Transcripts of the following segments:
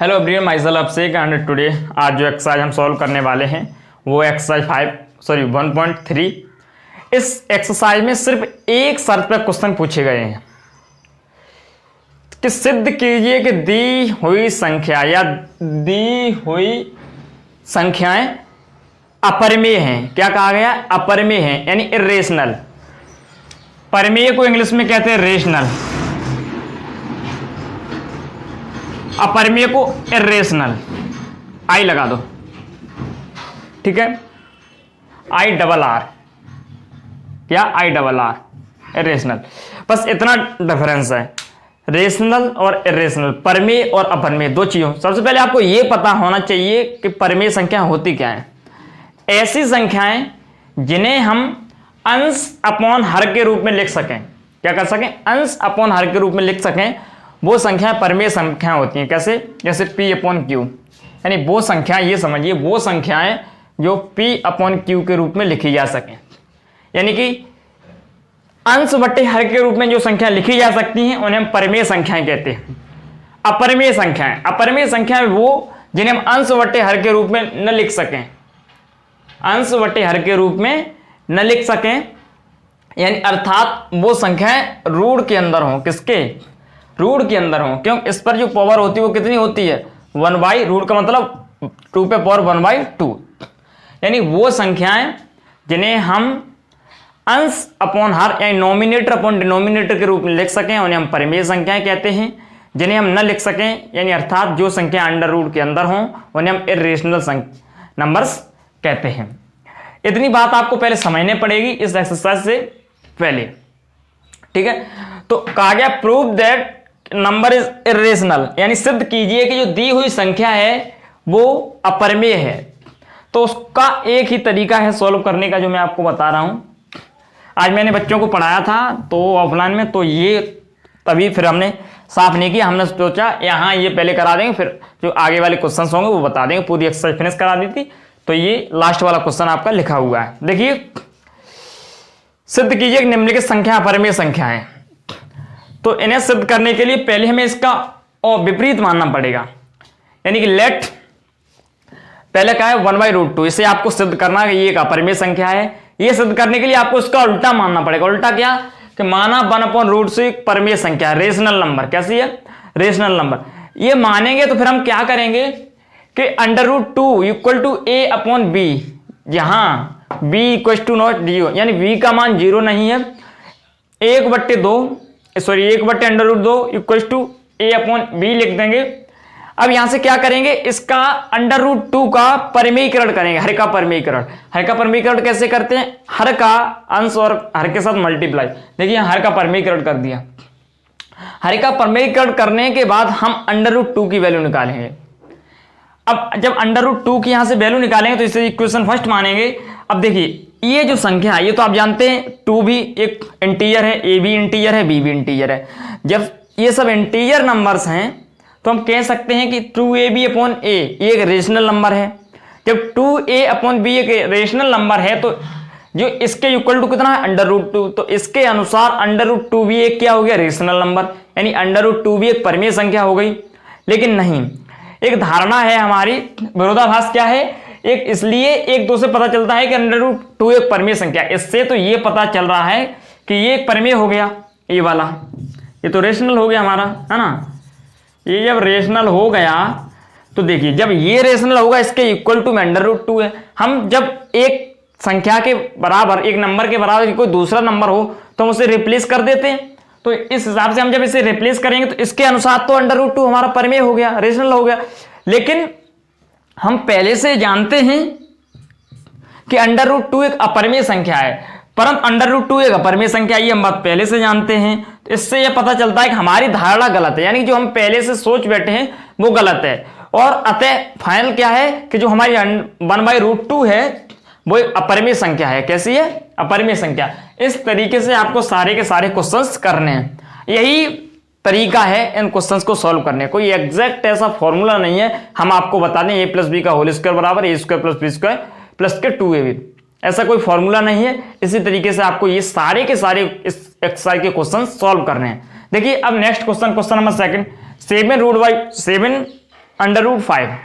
Hello everyone, my self Abhishek and today आज जो exercise हम सॉल्व करने वाले हैं वो एक्सरसाइज 1.3। इस एक्सरसाइज में सिर्फ एक शर्त पर क्वेश्चन पूछे गए हैं कि सिद्ध कीजिए कि दी हुई संख्या या दी हुई संख्याएं अपरिमेय हैं। क्या कहा गया? अपरिमेय हैं, यानी इर्रेशनल। परिमेय को इंग्लिश में कहते हैं रेशनल, अपरिमेय को इर्रेशनल। आई लगा दो, ठीक है। आई डबल आर या आई डबल आर, इर्रेशनल। बस इतना डिफरेंस है, रेशनल और इर्रेशनल, परिमेय और अपरिमेय दो चीजों। सबसे पहले आपको यह पता होना चाहिए कि परिमेय संख्या होती क्या है। ऐसी संख्याएं जिन्हें हम अंश अपॉन हर के रूप में लिख सकें। क्या कर सकें? अंश अपॉन हर के रूप में लिख सकें, वो संख्या परिमेय संख्या होती हैं। कैसे? जैसे P अपॉन Q, यानी वो संख्या, ये समझिए वो संख्याएं जो P अपॉन Q के रूप में लिखी जा सकें। यानी कि अंश बट्टे हर के रूप में जो संख्या लिखी जा सकती हैं उन्हें हम परिमेय संख्याएं कहते हैं। अपरिमेय संख्याएं, अपरिमेय संख्याएं वो जिन्हें हम अंश बट्टे हर के रूप में न लिख सकें, अंश बट्टे हर के रूप में न लिख सकें, यानी अर्थात वो संख्याएं रूट के अंदर हों। किसके? रूट के अंदर हों। क्यों? इस पर जो पावर होती है वो कितनी होती है? 1/रूट का मतलब 2 पे पावर 1/2, यानी वो संख्याएं जिन्हें हम अंश अपॉन हर यानी नॉमिनेटर अपॉन डिनोमिनेटर के रूप में लिख सकें उन्हें हम परिमेय संख्याएं कहते हैं। जिन्हें हम न लिख सकें, यानी अर्थात जो संख्या अंडर रूट के अंदर हों, उन्हें हम इर्रेशनल नंबर्स कहते हैं। इतनी बात आपको पहले समझने पड़ेगी इस एक्सरसाइज से पहले, ठीक है। तो कहा गया prove that number is irrational, यानी सिद्ध कीजिए कि जो दी हुई संख्या है वो अपरिमेय है। तो उसका एक ही तरीका है सॉल्व करने का, जो मैं आपको बता रहा हूं। आज मैंने बच्चों को पढ़ाया था तो ऑफलाइन में, तो ये तभी फिर हमने साफ नहीं किया। हमने सोचा यहाँ ये पहले करा देंगे, फिर जो आगे वाले क्वेश्चन होंगे वो बता देंगे। पूरी एक्सरसाइज फिनिश करा दी थी, तो ये लास्ट वाला क्वेश्चन आपका लिखा हुआ है। देखिए, सिद्ध कीजिए निम्नलिखित संख्या अपरिमेय संख्या है। तो इन्हें सिद्ध करने के लिए पहले हमें इसका विपरीत मानना पड़ेगा, यानी कि लेट, पहले क्या है 1/√2, इसे आपको सिद्ध करना है कि ये एक अपरिमेय संख्या है। ये सिद्ध करने के लिए आपको इसका उल्टा मानना पड़ेगा। उल्टा क्या? कि माना 1/√2 एक परिमेय संख्या, रेशनल नंबर। कैसी है? Rational number. ये मानेंगे तो फिर हम क्या करेंगे कि √2 equal to A upon B, जहां B इक्वल टू नॉट 0, यानी B का मान 0 नहीं है। 1/2 equal to A upon B लिख देंगे। अब यहां से क्या करेंगे? इसका √2 का परिमेयीकरण करेंगे, हर का परिमेयीकरण। हर का परिमेयीकरण कैसे करते हैं? हर का अंश और हर के साथ मल्टीप्लाई। देखिए हर का परिमेयीकरण कर दिया। हर का परिमेयीकरण करने के बाद हम √2 की वैल्यू निकालेंगे। अब जब √2 की यहां से वैल्यू निकालेंगे तो इसे इक्वेशन फर्स्ट मानेंगे। अब देखिए ये जो संख्या है, ये तो आप जानते हैं 2 भी एक इंटीजर है, A भी इंटीजर है, B भी इंटीजर है। जब ये सब इंटीजर नंबर्स हैं तो हम कह सकते हैं कि 2AB अपॉन A ये एक रेशनल नंबर है। जब 2A अपॉन B एक रेशनल नंबर है तो जो इसके इक्वल टू कितना है? √2। तो इसके अनुसार √2 भी एक क्या हो गया? रेशनल नंबर, यानी √2 भी एक परिमेय संख्या हो गई। लेकिन नहीं, एक धारणा है हमारी, विरोधाभास क्या है? एक इसलिए एक दो से पता चलता है कि √2 एक परिमेय संख्या, इससे तो ये पता चल रहा है कि ये एक परिमेय हो गया। ये वाला ये तो रेशनल हो गया हमारा, है ना। ये जब रेशनल हो गया तो देखिए जब ये रेशनल होगा इसके इक्वल टू में √2 है। हम जब एक संख्या के बराबर, एक नंबर के बराबर कोई दूसरा नंबर हो तो हम उसे रिप्लेस कर देते हैं। तो इस हिसाब से हम जब इसे रिप्लेस करेंगे तो इसके अनुसार तो √2 हमारा परिमेय हो गया, रेशनल हो गया। लेकिन हम पहले से जानते हैं कि √2 एक अपरिमेय संख्या है, परंतु √2 एक अपरिमेय संख्या, ये हम बात पहले से जानते हैं। तो इससे यह पता चलता है कि हमारी धारणा गलत है, यानी जो हम पहले से सोच बैठे हैं वो गलत है। और अतः फाइनल क्या है कि जो हमारी 1/√2 है वो एक अपरिमेय संख्या है। कैसी है? अपरिमेय संख्या। इस तरीके से आपको सारे के सारे क्वेश्चंस करने हैं। यही तरीका है इन क्वेश्चंस को सॉल्व करने। कोई एग्जैक्ट ऐसा फॉर्मूला नहीं है हम आपको बता दें A + B का होल स्क्वायर बराबर A² + B² प्लस के 2AB, ऐसा कोई फॉर्मूला नहीं है। इसी तरीके से आपको ये सारे के सारे इस एक्सरसाइज के क्वेश्चन सॉल्व करने हैं। देखिए अब नेक्स्ट क्वेश्चन, क्वेश्चन नंबर 2, 7√7 √5।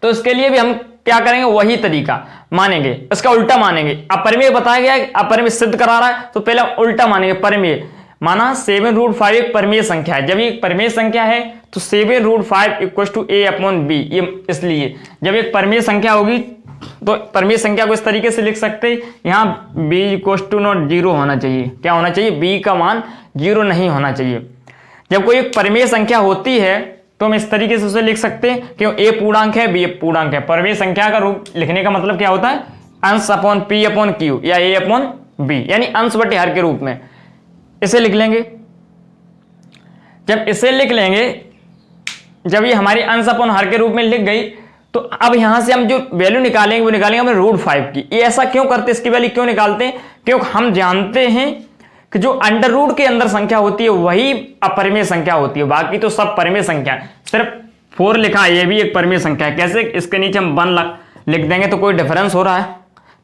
तो इसके लिए भी हम क्या करेंगे, वही तरीका मानेंगे, इसका उल्टा मानेंगे। अपरिमेय बताया गया है, अपरिमेय सिद्ध करा रहा है तो पहले उल्टा मानेंगे। परिमेय माना 7√5 एक परिमेय संख्या है। जब ये एक परिमेय संख्या है तो 7√5 = a/b। ये इसलिए जब एक परिमेय संख्या होगी तो परिमेय संख्या को इस तरीके से लिख सकते हैं, यहाँ b = 0 होना चाहिए। क्या होना चाहिए, b का मान 0 नहीं होना चाहिए। जब कोई एक परिमेय संख्या होती है तो हम इस तरीके से उसे लिख सकते हैं कि a पूर्णांक है, b पूर्णांक है। परिमेय संख्या का रूप लिखने का मतलब क्या होता है, अंश अपॉन p/q या a/b, यानी अंश बटे हर के रूप में इसे लिख लेंगे। जब इसे लिख लेंगे, जब ये हमारी अंश अपॉन हर के रूप में लिख गई, तो अब यहां से हम जो वैल्यू निकालेंगे वो निकालेंगे हमें √5 की। ये ऐसा क्यों करते हैं, इसकी वैल्यू क्यों निकालते हैं, क्योंकि हम जानते हैं कि जो अंडर रूट के अंदर संख्या होती है वही अपरिमेय संख्या होती है, बाकी तो सब परिमेय संख्या है। सिर्फ 4 लिखा है, ये भी एक परिमेय संख्या है। कैसे, इसके नीचे हम 1 लिख देंगे तो कोई डिफरेंस हो रहा है,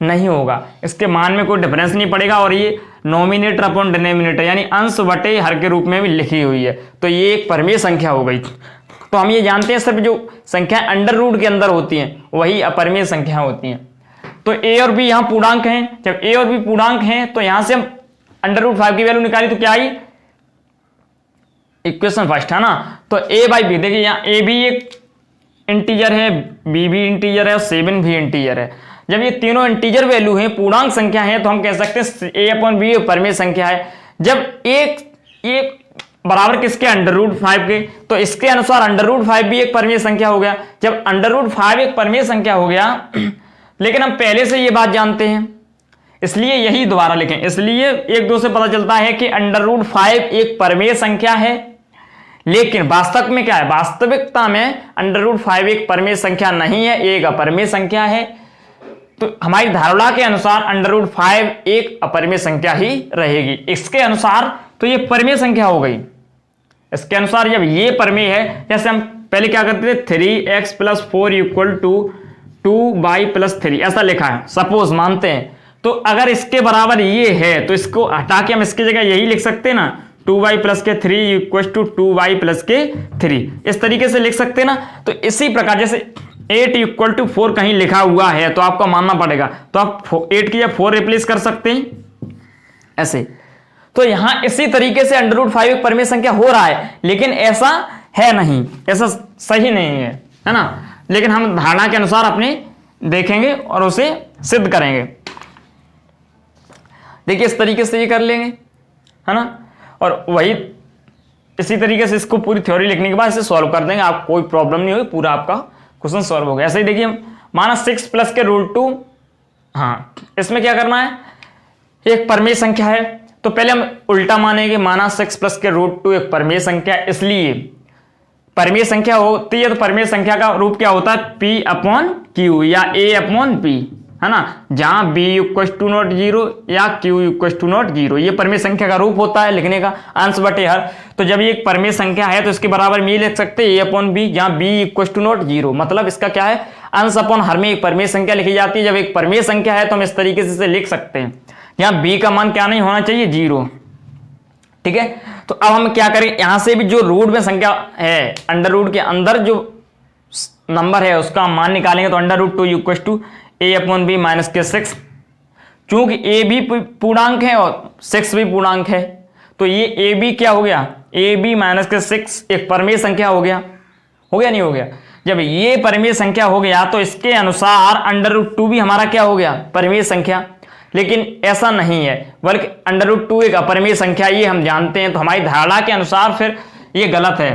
नहीं होगा, इसके मान में कोई डिफरेंस नहीं पड़ेगा। और ये नोमिनेटर अपॉन डिनोमिनेटर यानी अंश बटे हर के रूप में भी लिखी हुई है, तो ये एक परिमेय संख्या हो गई। तो हम ये जानते हैं सिर्फ जो संख्या अंडर रूट के अंदर होती हैं वही अपरिमेय संख्या होती हैं। तो a और b यहाँ पूर्णांक हैं। जब a और b पूर्णांक हैं तो यहां से हम √5 की वैल्यू निकाली तो क्या आई, इक्वेशन फर्स्ट है ना। तो a/b, देखिए यहाँ a भी एक इंटीजर है, b भी इंटीजर है और 7 भी इंटीजर है। जब ये तीनों इंटीजर वैल्यू हैं, पूर्णांक संख्या है, तो हम कह सकते हैं a/b परिमेय संख्या है। जब एक बराबर किसके, √5 के, तो इसके अनुसार √5 भी एक परिमेय संख्या हो गया। जब √5 एक परिमेय संख्या हो गया, लेकिन हम पहले से ये बात जानते हैं इसलिए यही दोबारा लिखें। इसलिए 1-2 से पता चलता है कि √5 एक परिमेय संख्या है, लेकिन वास्तव में क्या है, वास्तविकता में √5 एक परिमेय संख्या नहीं है, एक अपरिमेय संख्या है। तो हमारी धारणा के अनुसार √5 एक अपरिमेय संख्या ही रहेगी। इसके अनुसार तो ये परिमेय संख्या हो गई। इसके अनुसार जब ये परिमेय है, जैसे हम पहले क्या करते थे, 3x + 4 = 2y + 3 ऐसा लिखा है, सपोज मानते हैं। तो अगर इसके बराबर ये है तो इसको हटा के हम इसकी जगह यही लिख सकते हैं ना, 2y + 3 = 2y + 3, इस तरीके से लिख सकते हैं ना। तो इसी प्रकार जैसे 8 = 4 कहीं लिखा हुआ है तो आपको मानना पड़ेगा, तो आप 8 की जगह 4 रिप्लेस कर सकते हैं ऐसे। तो यहां इसी तरीके से √5 एक परिमेय संख्या हो रहा है, लेकिन ऐसा है नहीं, ऐसा सही नहीं है ना। लेकिन हम धारणा के अनुसार अपने देखेंगे और उसे सिद्ध करेंगे। देखिए इस तरीके से ये कर लेंगे, है ना। और वही इसी तरीके से इसको पूरी थ्योरी लिखने के बाद इसे सॉल्व कर देंगे, आप कोई प्रॉब्लम नहीं होगी, पूरा आपका क्वेश्चन सॉल्व हो गया। ऐसे ही देखिए, माना 6 + के √2, हाँ इसमें क्या करना है, एक परिमेय संख्या है तो पहले हम उल्टा मानेंगे। माना 6 + के √2 एक परिमेय संख्या, इसलिए परिमेय संख्या होती है तो परिमेय संख्या का रूप क्या होता है, p/q या a/p, है ना, जहां b = 0 या q = 0, ये परिमेय संख्या का रूप होता है लिखने का, अंश बटे हर। तो जब ये एक परिमेय संख्या है तो इसके बराबर में लिख सकते हैं a/b, जहां b = 0, मतलब इसका क्या है, अंश अपॉन हर में एक परिमेय संख्या लिखी जाती है। जब एक परिमेय संख्या है तो हम इस तरीके से इसे लिख सकते हैं, यहाँ b का मान क्या नहीं होना चाहिए, 0, ठीक है। तो अब हम क्या करें, यहां से भी जो रूट में संख्या है, अंडर रूट के अंदर जो नंबर है उसका मान निकालेंगे तो √2 = a/b - 6। चूंकि a भी पूर्णांक है और 6 भी पूर्णांक है, तो ये a b क्या हो गया, ab - 6 एक परिमेय संख्या हो गया नहीं हो गया। जब ये परिमेय संख्या हो गया तो इसके अनुसार √2 भी हमारा क्या हो गया, परिमेय संख्या। लेकिन ऐसा नहीं है, बल्कि √2 एक अपरिमेय संख्या, ये हम जानते हैं। तो हमारी धारणा के अनुसार फिर ये गलत है,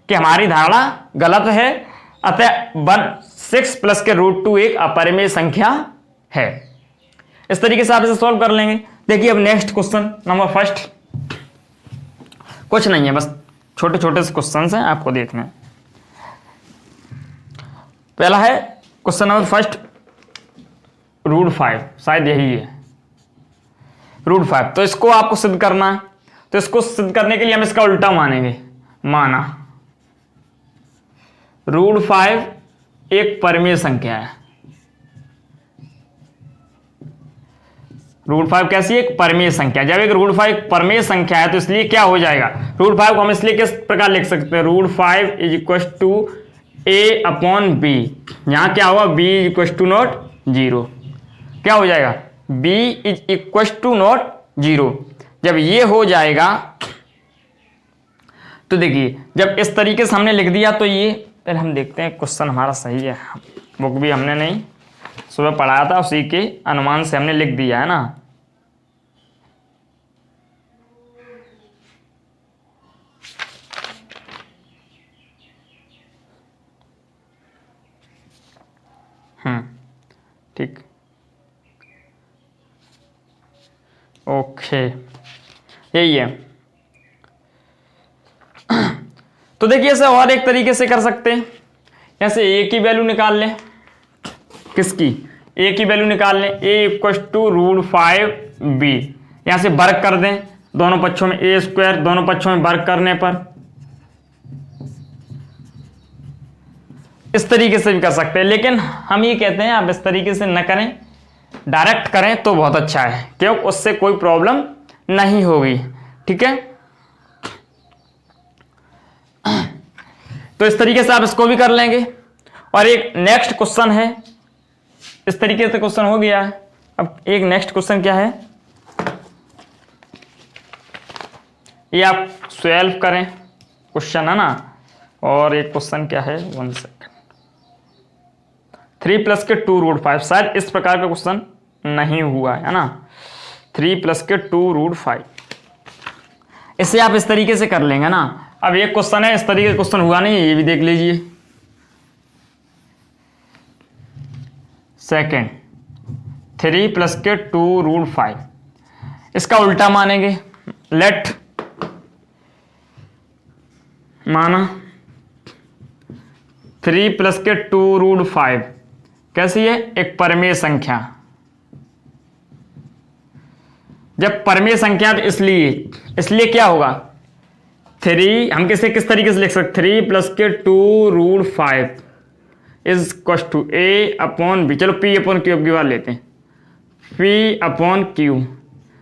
कि हमारी धारणा गलत है, अतः 6 + के √2 एक अपरिमेय संख्या है। इस तरीके से आप इसे सॉल्व कर लेंगे। देखिए अब नेक्स्ट क्वेश्चन नंबर फर्स्ट, कुछ नहीं है, बस छोटे छोटे से क्वेश्चन हैं, आपको देखना है। पहला है क्वेश्चन नंबर फर्स्ट, √5, शायद यही है √5। तो इसको आपको सिद्ध करना है, तो इसको सिद्ध करने के लिए हम इसका उल्टा मानेंगे। माना √5 एक परिमेय संख्या है। √5 कैसी है, एक परिमेय संख्या। जब एक √5 एक परिमेय संख्या है तो इसलिए क्या हो जाएगा, √5 को हम इसलिए किस प्रकार लिख सकते हैं, √5 = ए अपॉन बी, यहाँ क्या होगा, B is equal to not zero, क्या हो जाएगा, B is equal to not zero. जब ये हो जाएगा तो देखिए, जब इस तरीके से हमने लिख दिया तो ये, पहले हम देखते हैं क्वेश्चन हमारा सही है, बुक भी हमने नहीं सुबह पढ़ाया था, उसी के अनुमान से हमने लिख दिया है ना। ठीक, ओके, यही है। तो देखिए इसे और एक तरीके से कर सकते हैं, ऐसे ए की वैल्यू निकाल लें, किसकी, ए की वैल्यू निकाल लें, ए इक्वल टू रूट 5b, यहां से वर्ग कर दें दोनों पक्षों में, ए स्क्वायर दोनों पक्षों में वर्ग करने पर, इस तरीके से भी कर सकते हैं। लेकिन हम ये कहते हैं आप इस तरीके से न करें, डायरेक्ट करें तो बहुत अच्छा है, क्योंकि उससे कोई प्रॉब्लम नहीं होगी। ठीक है, तो इस तरीके से आप इसको भी कर लेंगे। और एक नेक्स्ट क्वेश्चन है, इस तरीके से क्वेश्चन हो गया है। अब एक नेक्स्ट क्वेश्चन क्या है, ये आप सॉल्व करें, क्वेश्चन है ना। और एक क्वेश्चन क्या है, 1 सेकेंड, 3 प्लस के 2 रूट 5, शायद इस प्रकार का क्वेश्चन नहीं हुआ है ना। 3 प्लस के 2 रूट 5, इसे आप इस तरीके से कर लेंगे ना। अब एक क्वेश्चन है, इस तरीके का क्वेश्चन हुआ नहीं, ये भी देख लीजिए। सेकेंड, 3 प्लस के 2 रूट 5, इसका उल्टा मानेंगे, लेट माना 3 प्लस के 2 रूट 5 कैसी है, एक परमेय संख्या। जब परमेय संख्या तो इसलिए क्या होगा, 3 हम किस तरीके से लिख सकते, 3 प्लस के 2 root 5 is equal to A upon B, चलो पी अपॉन क्यू की बात लेते हैं, पी अपॉन क्यू,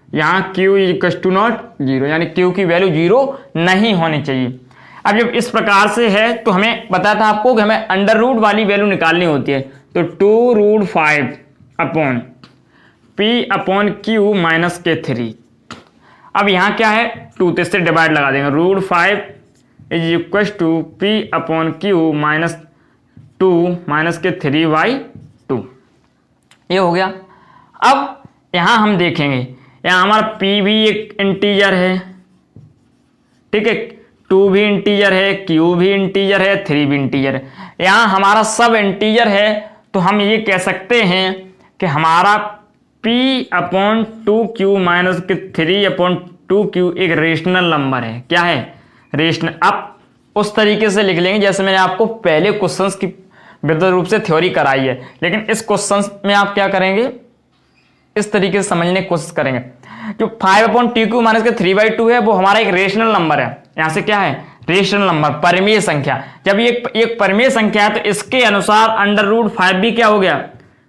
यहाँ Q is equal to not zero, यानी क्यू की वैल्यू जीरो नहीं होनी चाहिए। अब जब इस प्रकार से है तो हमें बताया था आपको कि हमें अंडर रूट वाली वैल्यू निकालनी होती है, तो 2 root 5 upon P upon Q minus के 3। अब यहाँ क्या है, 2 तो इससे डिवाइड लगा देंगे, root 5 is equal to P upon Q minus 2 minus के 3/2, ये हो गया। अब यहाँ हम देखेंगे, यहाँ हमारा p भी एक इंटीजर है, ठीक है, 2 भी इंटीजर है, q भी इंटीजर है, 3 भी इंटीजर है, यहाँ हमारा सब इंटीजर है। तो हम ये कह सकते हैं कि हमारा p अपॉन 2q माइनस के 3 अपॉन 2q एक रेशनल नंबर है। क्या है, रेशनल। आप उस तरीके से लिख लेंगे जैसे मैंने आपको पहले क्वेश्चंस की विद्युत रूप से थ्योरी कराई है, लेकिन इस क्वेश्चंस में आप क्या करेंगे, इस तरीके से समझने की कोशिश करेंगे। जो 5 अपॉन 2q माइनस के 3/2 है वो हमारा एक रेशनल नंबर है। यहां से क्या है, रेशनल नंबर, परमेय संख्या। जब ये एक परमेय संख्या है तो इसके अनुसार अंडर रूट 5 भी क्या हो गया,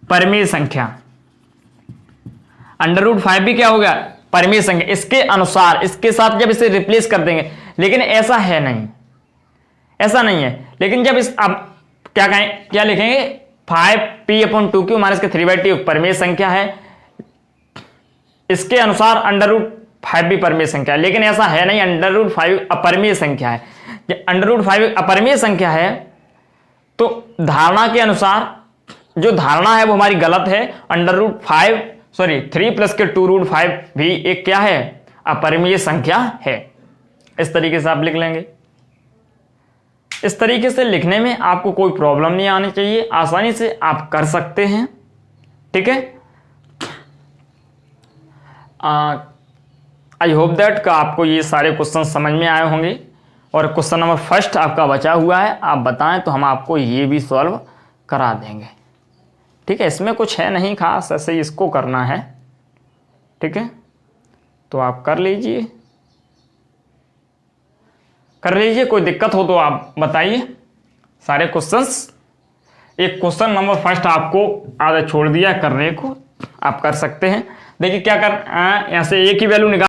परमेय संख्या। अंडर रूट 5 भी क्या हो गया, परमेय संख्या। इसके अनुसार, इसके साथ जब इसे रिप्लेस कर देंगे, लेकिन ऐसा है नहीं, ऐसा नहीं है। लेकिन जब इस अब क्या कहें, क्या लिखेंगे, 5p अपॉन 2q माइनस के 3/2 परमेय संख्या है, इसके अनुसार अंडर रूट 5 भी परमेय संख्या है। लेकिन ऐसा है नहीं, अंडर रूट 5 अपरमेय संख्या है। जब अंडर रूट 5 अपरमेय संख्या है तो धारणा के अनुसार जो धारणा है वो हमारी गलत है। अंडर रूट 3 प्लस के 2 रूट 5 भी एक क्या है, अपरिमेय संख्या है। इस तरीके से आप लिख लेंगे। इस तरीके से लिखने में आपको कोई प्रॉब्लम नहीं आनी चाहिए, आसानी से आप कर सकते हैं। ठीक है, आई होप दैट का आपको ये सारे क्वेश्चन समझ में आए होंगे। और क्वेश्चन नंबर फर्स्ट आपका बचा हुआ है, आप बताएं तो हम आपको ये भी सॉल्व करा देंगे। ठीक है, इसमें कुछ है नहीं खास, ऐसे ही इसको करना है। ठीक है, तो आप कर लीजिए, कोई दिक्कत हो तो आप बताइए। सारे क्वेश्चंस, एक क्वेश्चन नंबर फर्स्ट आपको आधा छोड़ दिया करने को, आप कर सकते हैं। देखिए क्या कर, यहाँ से ए की वैल्यू निकाल